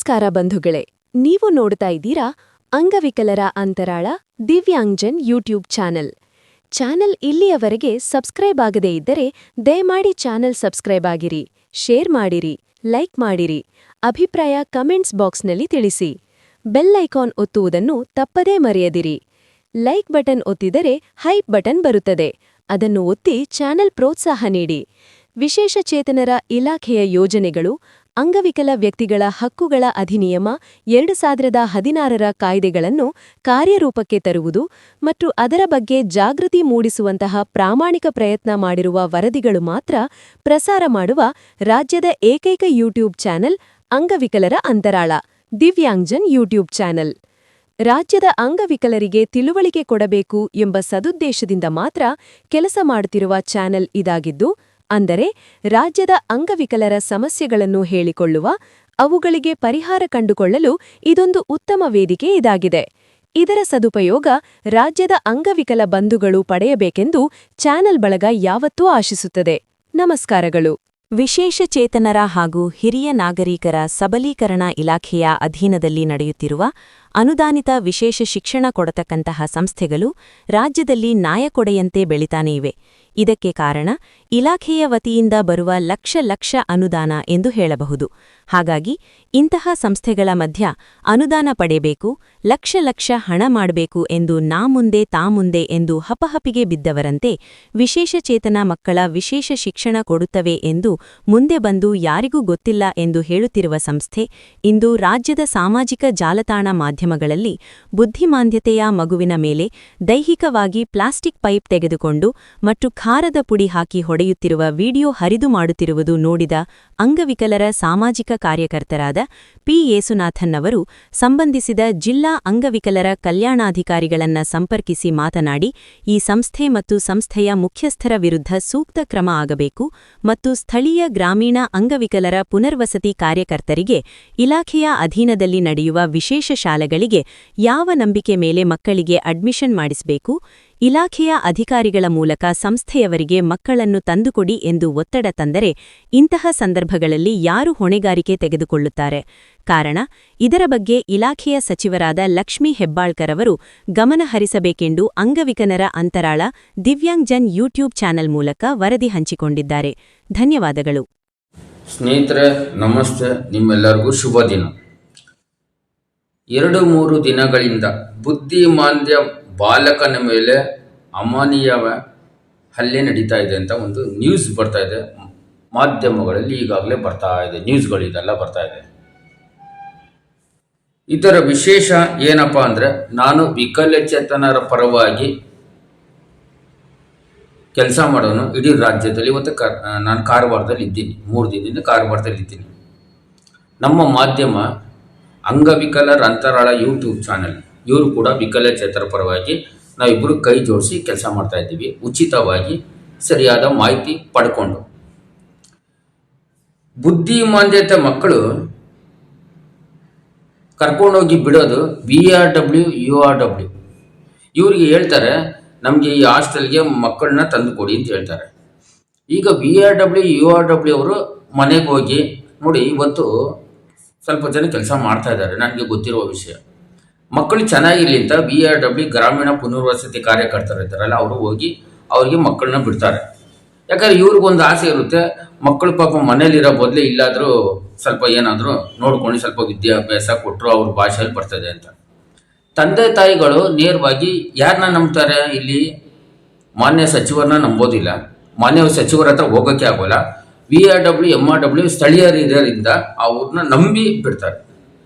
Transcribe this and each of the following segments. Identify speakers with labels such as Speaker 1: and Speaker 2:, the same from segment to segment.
Speaker 1: ನಮಸ್ಕಾರ ಬಂಧುಗಳೇ, ನೀವು ನೋಡ್ತಾ ಇದ್ದೀರಾ ಅಂಗವಿಕಲರ ಅಂತರಾಳ ದಿವ್ಯಾಂಗ್ಜನ್ ಯೂಟ್ಯೂಬ್ ಚಾನೆಲ್ ಇಲ್ಲಿಯವರೆಗೆ ಸಬ್ಸ್ಕ್ರೈಬ್ ಆಗದೇ ಇದ್ದರೆ ದಯಮಾಡಿ ಚಾನೆಲ್ ಸಬ್ಸ್ಕ್ರೈಬ್ ಆಗಿರಿ, ಶೇರ್ ಮಾಡಿರಿ, ಲೈಕ್ ಮಾಡಿರಿ, ಅಭಿಪ್ರಾಯ ಕಮೆಂಟ್ಸ್ ಬಾಕ್ಸ್ನಲ್ಲಿ ತಿಳಿಸಿ. ಬೆಲ್ ಐಕಾನ್ ಒತ್ತುವುದನ್ನು ತಪ್ಪದೇ ಮರೆಯದಿರಿ. ಲೈಕ್ ಬಟನ್ ಒತ್ತಿದರೆ ಹೈಪ್ ಬಟನ್ ಬರುತ್ತದೆ, ಅದನ್ನು ಒತ್ತಿ ಚಾನೆಲ್ ಪ್ರೋತ್ಸಾಹ ನೀಡಿ. ವಿಶೇಷ ಚೇತನರ ಇಲಾಖೆಯ ಯೋಜನೆಗಳು, ಅಂಗವಿಕಲ ವ್ಯಕ್ತಿಗಳ ಹಕ್ಕುಗಳ ಅಧಿನಿಯಮ 2016ರ ಕಾಯ್ದೆಗಳನ್ನು ಕಾರ್ಯರೂಪಕ್ಕೆ ತರುವುದು ಮತ್ತು ಅದರ ಬಗ್ಗೆ ಜಾಗೃತಿ ಮೂಡಿಸುವಂತಹ ಪ್ರಾಮಾಣಿಕ ಪ್ರಯತ್ನ ಮಾಡಿರುವ ವರದಿಗಳು ಮಾತ್ರ ಪ್ರಸಾರ ಮಾಡುವ ರಾಜ್ಯದ ಏಕೈಕ ಯೂಟ್ಯೂಬ್ ಚಾನೆಲ್ ಅಂಗವಿಕಲರ ಅಂತರಾಳ ದಿವ್ಯಾಂಗ್ಜನ್ ಯೂಟ್ಯೂಬ್ ಚಾನೆಲ್. ರಾಜ್ಯದ ಅಂಗವಿಕಲರಿಗೆ ತಿಳುವಳಿಕೆ ಕೊಡಬೇಕು ಎಂಬ ಸದುದ್ದೇಶದಿಂದ ಮಾತ್ರ ಕೆಲಸ ಮಾಡುತ್ತಿರುವ ಚಾನೆಲ್ ಇದಾಗಿದ್ದು, ಅಂದರೆ ರಾಜ್ಯದ ಅಂಗವಿಕಲರ ಸಮಸ್ಯೆಗಳನ್ನು ಹೇಳಿಕೊಳ್ಳುವ, ಅವುಗಳಿಗೆ ಪರಿಹಾರ ಕಂಡುಕೊಳ್ಳಲು ಇದೊಂದು ಉತ್ತಮ ವೇದಿಕೆ ಇದಾಗಿದೆ. ಇದರ ಸದುಪಯೋಗ ರಾಜ್ಯದ ಅಂಗವಿಕಲ ಬಂಧುಗಳು ಪಡೆಯಬೇಕೆಂದು ಚಾನೆಲ್ ಬಳಗ ಯಾವತ್ತೂ ಆಶಿಸುತ್ತದೆ. ನಮಸ್ಕಾರಗಳು. ವಿಶೇಷ ಚೇತನರ ಹಾಗೂ ಹಿರಿಯ ನಾಗರಿಕರ ಸಬಲೀಕರಣ ಇಲಾಖೆಯ ಅಧೀನದಲ್ಲಿ ನಡೆಯುತ್ತಿರುವ ಅನುದಾನಿತ ವಿಶೇಷ ಶಿಕ್ಷಣ ಕೊಡತಕ್ಕಂತಹ ಸಂಸ್ಥೆಗಳು ರಾಜ್ಯದಲ್ಲಿ ನಾಯಕೊಡೆಯಂತೆ ಬೆಳಿತಾನೇ ಇವೆ. ಇದಕ್ಕೆ ಕಾರಣ ಇಲಾಖೆಯ ವತಿಯಿಂದ ಬರುವ ಲಕ್ಷ ಅನುದಾನ ಎಂದು ಹೇಳಬಹುದು. ಹಾಗಾಗಿ ಇಂತಹ ಸಂಸ್ಥೆಗಳ ಮಧ್ಯ ಅನುದಾನ ಪಡೆಯಬೇಕು, ಲಕ್ಷ ಹಣ ಮಾಡಬೇಕು ಎಂದು ನಾ ಮುಂದೆ ಎಂದು ಹಪಹಪಿಗೆ ಬಿದ್ದವರಂತೆ ವಿಶೇಷ ಚೇತನ ಮಕ್ಕಳ ವಿಶೇಷ ಶಿಕ್ಷಣ ಕೊಡುತ್ತವೆ ಎಂದು ಮುಂದೆ ಬಂದು ಯಾರಿಗೂ ಗೊತ್ತಿಲ್ಲ ಎಂದು ಹೇಳುತ್ತಿರುವ ಸಂಸ್ಥೆ ಇಂದು ರಾಜ್ಯದ ಸಾಮಾಜಿಕ ಜಾಲತಾಣ ಮಾಧ್ಯಮಗಳಲ್ಲಿ ಬುದ್ಧಿಮಾಂದ್ಯತೆಯ ಮಗುವಿನ ಮೇಲೆ ದೈಹಿಕವಾಗಿ ಪ್ಲಾಸ್ಟಿಕ್ ಪೈಪ್ ತೆಗೆದುಕೊಂಡು ಮತ್ತು ಖಾರದ ಪುಡಿ ಹಾಕಿ ಹೊಡೆಯುತ್ತಿರುವ ವಿಡಿಯೋ ಹರಿದು ಮಾಡುತ್ತಿರುವುದು ನೋಡಿದ ಅಂಗವಿಕಲರ ಸಾಮಾಜಿಕ ಕಾರ್ಯಕರ್ತರಾದ ಪಿ ಯೇಸುನಾಥನ್ ಅವರು ಸಂಬಂಧಿಸಿದ ಜಿಲ್ಲಾ ಅಂಗವಿಕಲರ ಕಲ್ಯಾಣಾಧಿಕಾರಿಗಳನ್ನ ಸಂಪರ್ಕಿಸಿ ಮಾತನಾಡಿ, ಈ ಸಂಸ್ಥೆ ಮತ್ತು ಸಂಸ್ಥೆಯ ಮುಖ್ಯಸ್ಥರ ವಿರುದ್ಧ ಸೂಕ್ತ ಕ್ರಮ ಆಗಬೇಕು ಮತ್ತು ಸ್ಥಳೀಯ ಗ್ರಾಮೀಣ ಅಂಗವಿಕಲರ ಪುನರ್ವಸತಿ ಕಾರ್ಯಕರ್ತರಿಗೆ ಇಲಾಖೆಯ ಅಧೀನದಲ್ಲಿ ನಡೆಯುವ ವಿಶೇಷ ಶಾಲೆಗಳಿಗೆ ಯಾವ ನಂಬಿಕೆ ಮೇಲೆ ಮಕ್ಕಳಿಗೆ ಅಡ್ಮಿಷನ್ ಮಾಡಿಸಬೇಕು, ಇಲಾಖೆಯ ಅಧಿಕಾರಿಗಳ ಮೂಲಕ ಸಂಸ್ಥೆಯವರಿಗೆ ಮಕ್ಕಳನ್ನು ತಂದುಕೊಡಿ ಎಂದು ಒತ್ತಡ ತಂದರೆ ಇಂತಹ ಸಂದರ್ಭಗಳಲ್ಲಿ ಯಾರು ಹೊಣೆಗಾರಿಕೆ ತೆಗೆದುಕೊಳ್ಳುತ್ತಾರೆ? ಕಾರಣ, ಇದರ ಬಗ್ಗೆ ಇಲಾಖೆಯ ಸಚಿವರಾದ ಲಕ್ಷ್ಮೀ ಹೆಬ್ಬಾಳ್ಕರ್ ಅವರು ಗಮನ ಹರಿಸಬೇಕೆಂದು ಅಂಗವಿಕಲರ ಅಂತರಾಳ ದಿವ್ಯಾಂಗ್ಜನ್ ಯೂಟ್ಯೂಬ್ ಚಾನೆಲ್ ಮೂಲಕ ವರದಿ ಹಂಚಿಕೊಂಡಿದ್ದಾರೆ. ಧನ್ಯವಾದಗಳು.
Speaker 2: ಸ್ನೇಹಿತರೆ ನಮಸ್ತೆ, ನಿಮ್ಮೆಲ್ಲರಿಗೂ ಶುಭ ದಿನ. 2-3 ದಿನಗಳಿಂದ ಬುದ್ಧಿಮಾಂದ್ಯ ಬಾಲಕನ ಮೇಲೆ ಅಮಾನವೀಯ ಹಲ್ಲೆ ನಡೀತಾ ಇದೆ ಅಂತ ಒಂದು ನ್ಯೂಸ್ ಬರ್ತಾ ಇದೆ. ಮಾಧ್ಯಮಗಳಲ್ಲಿ ಈಗಾಗಲೇ ಬರ್ತಾ ಇದೆ, ನ್ಯೂಸ್ಗಳಿದೆಲ್ಲ ಬರ್ತಾ ಇದೆ. ಇದರ ವಿಶೇಷ ಏನಪ್ಪಾ ಅಂದರೆ, ನಾನು ವಿಕಲಚೇತನರ ಪರವಾಗಿ ಕೆಲಸ ಮಾಡೋನು ಇಡೀ ರಾಜ್ಯದಲ್ಲಿ. ಇವತ್ತು ನಾನು ಕಾರವಾರದಲ್ಲಿ ಇದ್ದೀನಿ, 3 ದಿನದಿಂದ ಕಾರವಾರದಲ್ಲಿ ಇದ್ದೀನಿ. ನಮ್ಮ ಮಾಧ್ಯಮ ಅಂಗವಿಕಲರ ಅಂತರಾಳ ಯೂಟ್ಯೂಬ್ ಚಾನೆಲ್, ಇವರು ಕೂಡ ವಿಕಲಚೇತರ ಪರವಾಗಿ ನಾವಿಬ್ಬರು ಕೈ ಜೋಡಿಸಿ ಕೆಲಸ ಮಾಡ್ತಾ ಇದ್ದೀವಿ, ಉಚಿತವಾಗಿ ಸರಿಯಾದ ಮಾಹಿತಿ ಪಡ್ಕೊಂಡು. ಬುದ್ಧಿಮಾಂದ್ಯತೆ ಮಕ್ಕಳು ಕರ್ಕೊಂಡೋಗಿ ಬಿಡೋದು VRW URW. ಇವರಿಗೆ ಹೇಳ್ತಾರೆ, ನಮಗೆ ಈ ಹಾಸ್ಟೆಲ್ಗೆ ಮಕ್ಕಳನ್ನ ತಂದು ಕೊಡಿ ಅಂತ ಹೇಳ್ತಾರೆ. ಈಗ VRW URW ಅವರು ಮನೆಗೆ ಹೋಗಿ ನೋಡಿ, ಇವತ್ತು ಸ್ವಲ್ಪ ಜನ ಕೆಲಸ ಮಾಡ್ತಾ ಇದ್ದಾರೆ. ನನಗೆ ಗೊತ್ತಿರುವ ವಿಷಯ, ಮಕ್ಕಳು ಚೆನ್ನಾಗಿರಲಿ ಅಂತ VRW ಗ್ರಾಮೀಣ ಪುನರ್ವಸತಿ ಕಾರ್ಯಕರ್ತರು ಇರ್ತಾರಲ್ಲ, ಅವರು ಹೋಗಿ ಅವ್ರಿಗೆ ಮಕ್ಕಳನ್ನ ಬಿಡ್ತಾರೆ. ಯಾಕಂದರೆ ಇವ್ರಿಗೊಂದು ಆಸೆ ಇರುತ್ತೆ, ಮಕ್ಕಳು ಪಾಪ ಮನೇಲಿರೋ ಬದಲೇ ಇಲ್ಲಾದರೂ ಸ್ವಲ್ಪ ಏನಾದರೂ ನೋಡ್ಕೊಂಡು ಸ್ವಲ್ಪ ವಿದ್ಯಾಭ್ಯಾಸ ಕೊಟ್ಟರು ಅವ್ರ ಭಾಷೆಯಲ್ಲಿ ಬರ್ತದೆ ಅಂತ. ತಂದೆ ತಾಯಿಗಳು ನೇರವಾಗಿ ಯಾರನ್ನ ನಂಬ್ತಾರೆ? ಇಲ್ಲಿ ಮಾನ್ಯ ಸಚಿವರನ್ನ ನಂಬೋದಿಲ್ಲ, ಮಾನ್ಯ ಸಚಿವರ ಹತ್ರ ಹೋಗೋಕ್ಕೆ ಆಗೋಲ್ಲ. VRW MRW ಸ್ಥಳೀಯರಿದ್ದರಿಂದ ಅವ್ರನ್ನ ನಂಬಿ ಬಿಡ್ತಾರೆ.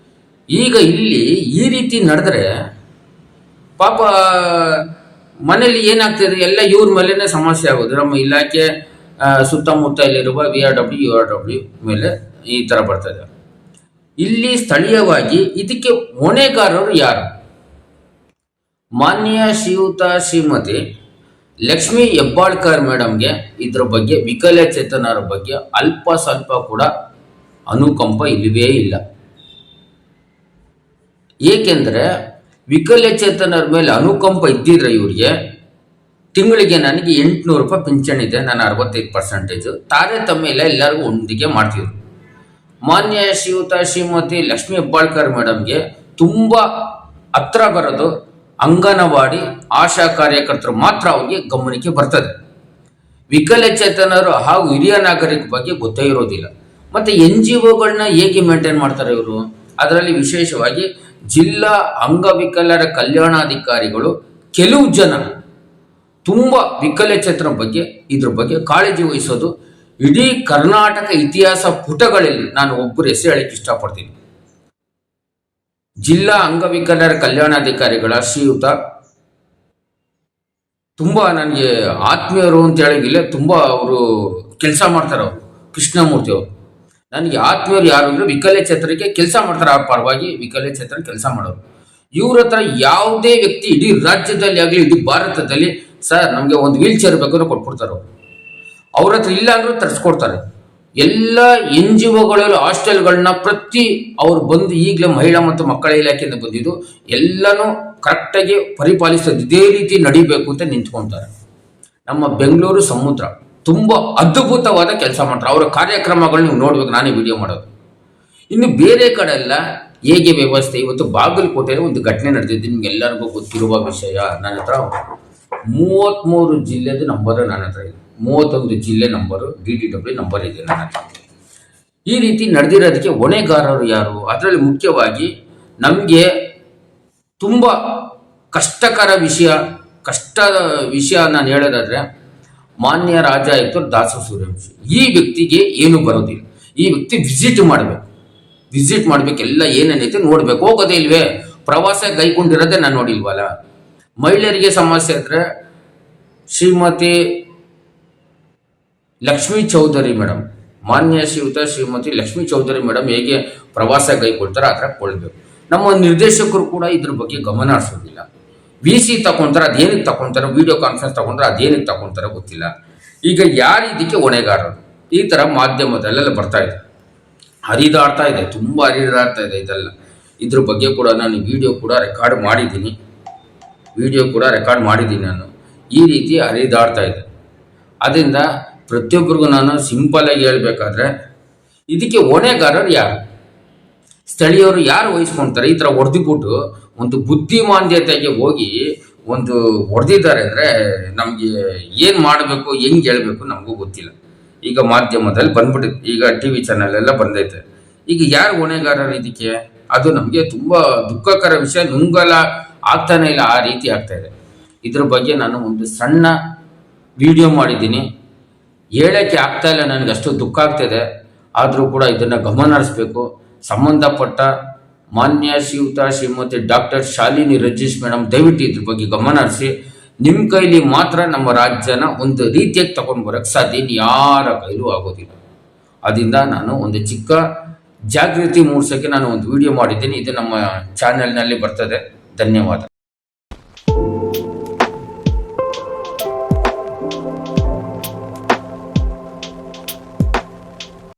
Speaker 2: ಈಗ ಇಲ್ಲಿ ಈ ರೀತಿ ನಡೆದ್ರೆ ಪಾಪ ಮನೇಲಿ ಏನಾಗ್ತದೆ, ಎಲ್ಲ ಇವ್ರ ಮೇಲೇ ಸಮಸ್ಯೆ ಆಗೋದು. ನಮ್ಮ ಇಲಾಖೆ ಸುತ್ತಮುತ್ತ ಇಲ್ಲಿರುವ VRW URW ಮೇಲೆ ಈ ಥರ ಬರ್ತದೆ. ಇಲ್ಲಿ ಸ್ಥಳೀಯವಾಗಿ ಇದಕ್ಕೆ ಹೊಣೆಗಾರರು ಯಾರು? ಮಾನ್ಯ ಶ್ರೀಮತಿ ಲಕ್ಷ್ಮೀ ಹೆಬ್ಬಾಳ್ಕರ್ ಮೇಡಮ್ಗೆ ಇದ್ರ ಬಗ್ಗೆ, ವಿಕಲಚೇತನರ ಬಗ್ಗೆ ಅಲ್ಪ ಸ್ವಲ್ಪ ಕೂಡ ಅನುಕಂಪ ಇಲ್ಲವೇ ಇಲ್ಲ. ಏಕೆಂದರೆ ವಿಕಲಚೇತನರ ಮೇಲೆ ಅನುಕಂಪ ಇದ್ದಿದ್ರೆ ಇವರಿಗೆ ತಿಂಗಳಿಗೆ ನನಗೆ 800 ರೂಪಾಯಿ ಪಿಂಚಣಿ ಇದೆ, ನಾನು 65% ತಾರತಮ್ಯ ಇಲ್ಲ, ಎಲ್ಲರಿಗೂ ಒಂದಿಗೆ ಮಾಡ್ತಿದ್ರು. ಮಾನ್ಯ ಶ್ರೀಯುತ ಶ್ರೀಮತಿ ಲಕ್ಷ್ಮೀ ಹೆಬ್ಬಾಳ್ಕರ್ ಮೇಡಮ್ಗೆ ತುಂಬ ಹತ್ರ ಬರೋದು ಅಂಗನವಾಡಿ ಆಶಾ ಕಾರ್ಯಕರ್ತರು ಮಾತ್ರ ಅವ್ರಿಗೆ ಗಮನಕ್ಕೆ ಬರ್ತದೆ. ವಿಕಲಚೇತನರು ಹಾಗೂ ಹಿರಿಯ ನಾಗರಿಕ ಬಗ್ಗೆ ಗೊತ್ತೇ ಇರೋದಿಲ್ಲ. ಮತ್ತು NGOಗಳನ್ನ ಹೇಗೆ ಮೇಂಟೈನ್ ಮಾಡ್ತಾರೆ ಇವರು? ಅದರಲ್ಲಿ ವಿಶೇಷವಾಗಿ ಜಿಲ್ಲಾ ಅಂಗವಿಕಲರ ಕಲ್ಯಾಣಾಧಿಕಾರಿಗಳು ಕೆಲವು ಜನ ತುಂಬ ವಿಕಲಚೇತನ ಬಗ್ಗೆ ಇದ್ರ ಬಗ್ಗೆ ಕಾಳಜಿ ವಹಿಸೋದು ಇಡೀ ಕರ್ನಾಟಕ ಇತಿಹಾಸ ಪುಟಗಳಲ್ಲಿ ನಾನು ಒಬ್ಬರು ಹೆಸರು ಹೇಳಕ್ಕೆ ಇಷ್ಟಪಡ್ತೀನಿ. ಜಿಲ್ಲಾ ಅಂಗವಿಕಲರ ಕಲ್ಯಾಣಾಧಿಕಾರಿಗಳ ಶ್ರೀಯುತ ತುಂಬ ನನಗೆ ಆತ್ಮೀಯರು ಅಂತ ಹೇಳಂಗಿಲ್ಲ, ತುಂಬ ಅವರು ಕೆಲಸ ಮಾಡ್ತಾರೆ. ಅವರು ಕೃಷ್ಣಮೂರ್ತಿ ಅವರು ನನಗೆ ಆತ್ಮೀಯರು ಯಾರು ಅಂದರೆ ವಿಕಲಚೇತನಕ್ಕೆ ಕೆಲಸ ಮಾಡ್ತಾರೆ. ಅವ್ರ ಪರವಾಗಿ ವಿಕಲಚೇತನ ಕೆಲಸ ಮಾಡೋರು. ಇವ್ರ ಹತ್ರ ಯಾವುದೇ ವ್ಯಕ್ತಿ ಇಡೀ ರಾಜ್ಯದಲ್ಲಿ ಆಗಲಿ ಇಡೀ ಭಾರತದಲ್ಲಿ ಸರ್ ನಮಗೆ ಒಂದು ವೀಲ್ ಚೇರ್ ಬೇಕು ಅಂತ ಕೊಟ್ಬಿಡ್ತಾರೆ. ಅವ್ರ ಹತ್ರ ಇಲ್ಲ ಅಂದ್ರೂ ತರಿಸ್ಕೊಡ್ತಾರೆ. ಎಲ್ಲ NGOಗಳಲ್ಲೂ ಹಾಸ್ಟೆಲ್ಗಳನ್ನ ಅವ್ರು ಬಂದು ಈಗಲೇ ಮಹಿಳಾ ಮತ್ತು ಮಕ್ಕಳ ಇಲಾಖೆಯಿಂದ ಬಂದಿದ್ದು ಎಲ್ಲನೂ ಕರೆಕ್ಟಾಗಿ ಪರಿಪಾಲಿಸೋದು ಇದೇ ರೀತಿ ನಡಿಬೇಕು ಅಂತ ನಿಂತ್ಕೊತಾರೆ. ನಮ್ಮ ಬೆಂಗಳೂರು ಸಮುದ್ರ ತುಂಬ ಅದ್ಭುತವಾದ ಕೆಲಸ ಮಾಡ್ತಾರೆ. ಅವರ ಕಾರ್ಯಕ್ರಮಗಳು ನೀವು ನೋಡ್ಬೇಕು, ನಾನೇ ವಿಡಿಯೋ ಮಾಡೋದು. ಇನ್ನು ಬೇರೆ ಕಡೆ ಎಲ್ಲ ಹೇಗೆ ವ್ಯವಸ್ಥೆ, ಇವತ್ತು ಬಾಗಲಕೋಟೆಯಲ್ಲಿ ಒಂದು ಘಟನೆ ನಡೆದಿದ್ದು ನಿಮ್ಗೆಲ್ಲರಿಗೂ ಗೊತ್ತಿರುವ ವಿಷಯ. ನನ್ನ ಹತ್ರ 33 ಜಿಲ್ಲೆದು ನಂಬರು ನನ್ನ ಹತ್ರ ಇದೆ, 31 ಜಿಲ್ಲೆ ನಂಬರು DDW ನಂಬರ್ ಇದೆ ನನ್ನ ಹತ್ರ. ಈ ರೀತಿ ನಡೆದಿರೋದಕ್ಕೆ ಹೊಣೆಗಾರರು ಯಾರು? ಅದರಲ್ಲಿ ಮುಖ್ಯವಾಗಿ ನಮಗೆ ತುಂಬ ಕಷ್ಟಕರ ಕಷ್ಟದ ವಿಷಯ ನಾನು ಹೇಳೋದಾದ್ರೆ ಮಾನ್ಯ ರಾಜಾಯುಕ್ತರು ದಾಸು ಸೂರ್ಯವಂಶಿ. ಈ ವ್ಯಕ್ತಿಗೆ ಏನು ಬರೋದಿಲ್ಲ. ಈ ವ್ಯಕ್ತಿ ವಿಸಿಟ್ ಮಾಡಬೇಕು, ಎಲ್ಲ ಏನೇನೈತೆ ನೋಡ್ಬೇಕು. ಹೋಗೋದೇ ಇಲ್ವೇ? ಪ್ರವಾಸ ಕೈಗೊಂಡಿರೋದೇ ನಾನು ನೋಡಿಲ್ವಲ್ಲ. ಮಹಿಳೆಯರಿಗೆ ಸಮಸ್ಯೆ ಇದ್ರೆ ಶ್ರೀಮತಿ ಲಕ್ಷ್ಮೀ ಚೌಧರಿ ಮೇಡಮ್, ಮಾನ್ಯ ಶ್ರೀಯುತ ಶ್ರೀಮತಿ ಲಕ್ಷ್ಮೀ ಚೌಧರಿ ಮೇಡಮ್ ಹೇಗೆ ಪ್ರವಾಸ ಕೈಗೊಳ್ತಾರೆ ಆ ಥರ ಕೊಳ್ಬೇಕು. ನಮ್ಮ ನಿರ್ದೇಶಕರು ಕೂಡ ಇದ್ರ ಬಗ್ಗೆ ಗಮನ ಹರಿಸೋದಿಲ್ಲ. VC ತಗೊಂತಾರೆ, ಅದೇನಕ್ಕೆ ತಗೊಂತಾರೆ, ವಿಡಿಯೋ ಕಾನ್ಫರೆನ್ಸ್ ತಗೊಂಡ್ರೆ ಅದೇನಕ್ಕೆ ತಗೊಂತಾರೆ ಗೊತ್ತಿಲ್ಲ. ಈಗ ಯಾರು ಇದಕ್ಕೆ ಹೊಣೆಗಾರರು? ಈ ಥರ ಮಾಧ್ಯಮದಲ್ಲೆಲ್ಲ ಬರ್ತಾ ಇದೆ, ಹರಿದಾಡ್ತಾ ಇದೆ, ತುಂಬ ಹರಿದಾಡ್ತಾ ಇದೆ ಇದೆಲ್ಲ. ಇದ್ರ ಬಗ್ಗೆ ಕೂಡ ನಾನು ವಿಡಿಯೋ ಕೂಡ ರೆಕಾರ್ಡ್ ಮಾಡಿದ್ದೀನಿ ನಾನು. ಈ ರೀತಿ ಹರಿದಾಡ್ತಾ ಇದೆ. ಅದರಿಂದ ಪ್ರತಿಯೊಬ್ಬರಿಗೂ ನಾನು ಸಿಂಪಲಾಗಿ ಹೇಳಬೇಕಾದ್ರೆ ಇದಕ್ಕೆ ಹೊಣೆಗಾರರು ಯಾರು? ಸ್ಥಳೀಯರು ಯಾರು ವಹಿಸ್ಕೊಳ್ತಾರೆ? ಈ ಥರ ಹೊಡೆದುಬಿಟ್ಟು ಒಂದು ಬುದ್ಧಿಮಾಂದ್ಯತೆಗೆ ಹೋಗಿ ಒಂದು ಹೊಡೆದಿದ್ದಾರೆ ಅಂದರೆ ನಮಗೆ ಏನು ಮಾಡಬೇಕು, ಹೆಂಗೆ ಹೇಳಬೇಕು ನಮಗೂ ಗೊತ್ತಿಲ್ಲ. ಈಗ ಮಾಧ್ಯಮದಲ್ಲಿ ಬಂದ್ಬಿಟ್ಟಿದೆ, ಈಗ TV ಚಾನಲ್ ಎಲ್ಲ ಬಂದೈತೆ. ಈಗ ಯಾರು ಹೊಣೆಗಾರರು ಇದಕ್ಕೆ? ಅದು ನಮಗೆ ತುಂಬ ದುಃಖಕರ ವಿಷಯ. ನುಂಗಲ ಆಗ್ತಾನೆ ಇಲ್ಲ, ಆ ರೀತಿ ಆಗ್ತಾ ಇದೆ. ಇದ್ರ ಬಗ್ಗೆ ನಾನು ಒಂದು ಸಣ್ಣ ವಿಡಿಯೋ ಮಾಡಿದ್ದೀನಿ. ಹೇಳೋಕ್ಕೆ ಆಗ್ತಾ ಇಲ್ಲ, ನನಗೆ ಅಷ್ಟು ದುಃಖ ಆಗ್ತಾಯಿದೆ. ಆದರೂ ಕೂಡ ಇದನ್ನು ಗಮನ ಹರಿಸ್ಬೇಕು. ಸಂಬಂಧಪಟ್ಟ ಮಾನ್ಯ ಶ್ರೀಯುತ ಶ್ರೀಮತಿ ಡಾಕ್ಟರ್ ಶಾಲಿನಿ ರಜೀಶ್ ಮೇಡಮ್, ದಯವಿಟ್ಟು ಇದ್ರ ಬಗ್ಗೆ ಗಮನ ಹರಿಸಿ. ನಿಮ್ಮ ಕೈಲಿ ಮಾತ್ರ ನಮ್ಮ ರಾಜ್ಯನ ಒಂದು ರೀತಿಯಾಗಿ ತಗೊಂಡು ಬರೋಕ್ಕೆ ಸಾಧ್ಯ, ಯಾರ ಕೈಲೂ ಆಗೋದಿಲ್ಲ. ಅದರಿಂದ ನಾನು ಒಂದು ಚಿಕ್ಕ ಜಾಗೃತಿ ಮೂಡಿಸೋಕ್ಕೆ ನಾನು ಒಂದು ವಿಡಿಯೋ ಮಾಡಿದ್ದೀನಿ. ಇದು ನಮ್ಮ ಚಾನೆಲ್ನಲ್ಲಿ ಬರ್ತದೆ. ಧನ್ಯವಾದ.